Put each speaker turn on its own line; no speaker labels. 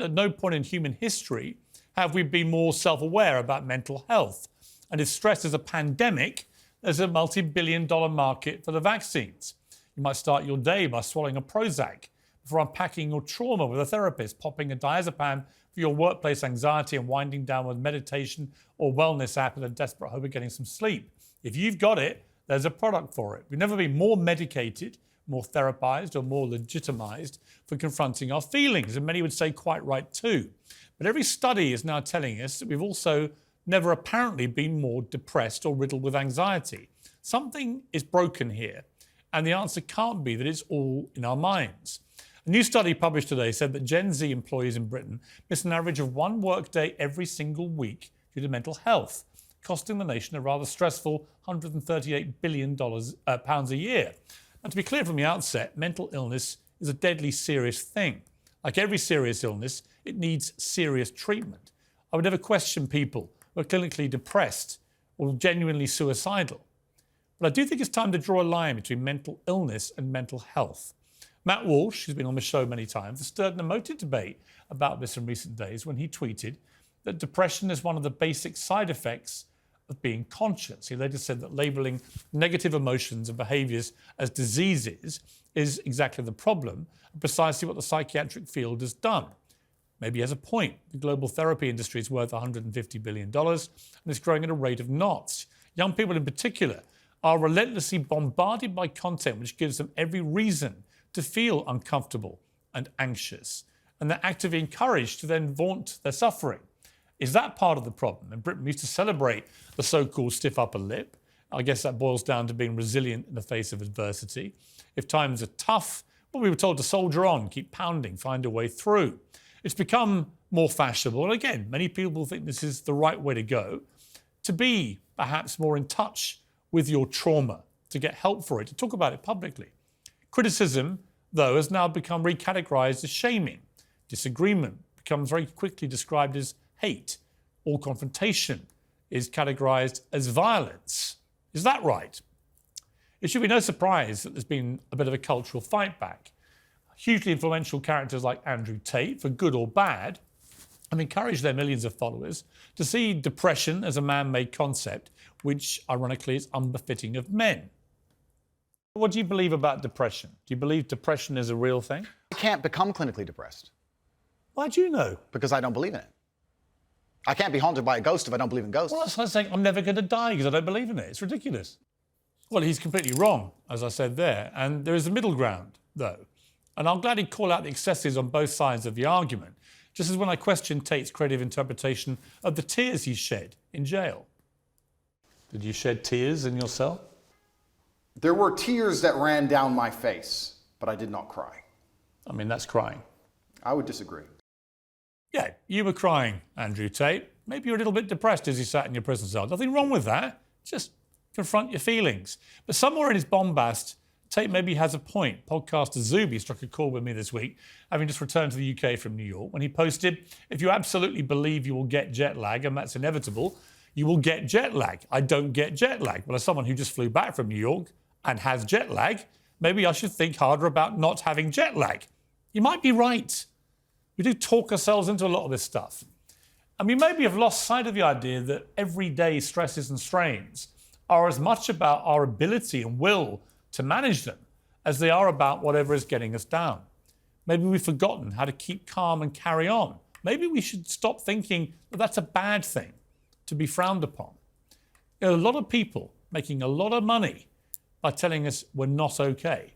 At no point in human history have we been more self-aware about mental health. And if stress is a pandemic, there's a multi-billion-dollar market for the vaccines. You might start your day by swallowing a Prozac before unpacking your trauma with a therapist, popping a diazepam for your workplace anxiety and winding down with meditation or wellness app in a desperate hope of getting some sleep. If you've got it, there's a product for it. We've never been more medicated, more therapized or more legitimized for confronting our feelings, and many would say quite right too. But every study is now telling us that we've also never apparently been more depressed or riddled with anxiety. Something is broken here, and the answer can't be that it's all in our minds. A new study published today said that Gen Z employees in Britain miss an average of one workday every single week due to mental health, costing the nation a rather stressful £138 billion pounds a year. And to be clear from the outset, mental illness is a deadly serious thing. Like every serious illness, it needs serious treatment. I would never question people who are clinically depressed or genuinely suicidal. But I do think it's time to draw a line between mental illness and mental health. Matt Walsh, who's been on the show many times, has stirred an emotive debate about this in recent days when he tweeted that depression is one of the basic side effects of being conscious. He later said that labelling negative emotions and behaviours as diseases is exactly the problem, and precisely what the psychiatric field has done. Maybe he has a point. The global therapy industry is worth $150 billion and is growing at a rate of knots. Young people in particular are relentlessly bombarded by content which gives them every reason to feel uncomfortable and anxious, and they're actively encouraged to then vaunt their suffering. Is that part of the problem? In Britain, we used to celebrate the so-called stiff upper lip. I guess that boils down to being resilient in the face of adversity. If times are tough, well, we were told to soldier on, keep pounding, find a way through. It's become more fashionable, and again, many people think this is the right way to go, to be perhaps more in touch with your trauma, to get help for it, to talk about it publicly. Criticism, though, has now become recategorised as shaming. Disagreement becomes very quickly described as hate. All confrontation is categorised as violence. Is that right? It should be no surprise that there's been a bit of a cultural fight back. Hugely influential characters like Andrew Tate, for good or bad, have encouraged their millions of followers to see depression as a man-made concept, which ironically is unbefitting of men. What do you believe about depression? Do you believe depression is a real thing?
I can't become clinically depressed.
Why do you know?
Because I don't believe in it. I can't be haunted by a ghost if I don't believe in ghosts.
Well, that's like saying I'm never going to die because I don't believe in it. It's ridiculous. Well, he's completely wrong, as I said there. And there is a middle ground, though. And I'm glad he'd call out the excesses on both sides of the argument, just as when I questioned Tate's creative interpretation of the tears he shed in jail. Did you shed tears in your cell?
There were tears that ran down my face, but I did not cry.
I mean, that's crying.
I would disagree.
Yeah, you were crying, Andrew Tate. Maybe you're a little bit depressed as you sat in your prison cell. Nothing wrong with that. Just confront your feelings. But somewhere in his bombast, Tate maybe has a point. Podcaster Zuby struck a chord with me this week, having just returned to the UK from New York, when he posted, if you absolutely believe you will get jet lag, and that's inevitable, you will get jet lag. I don't get jet lag. Well, as someone who just flew back from New York and has jet lag, maybe I should think harder about not having jet lag. You might be right. We do talk ourselves into a lot of this stuff. And we maybe have lost sight of the idea that everyday stresses and strains are as much about our ability and will to manage them as they are about whatever is getting us down. Maybe we've forgotten how to keep calm and carry on. Maybe we should stop thinking that that's a bad thing to be frowned upon. There are a lot of people making a lot of money by telling us we're not okay.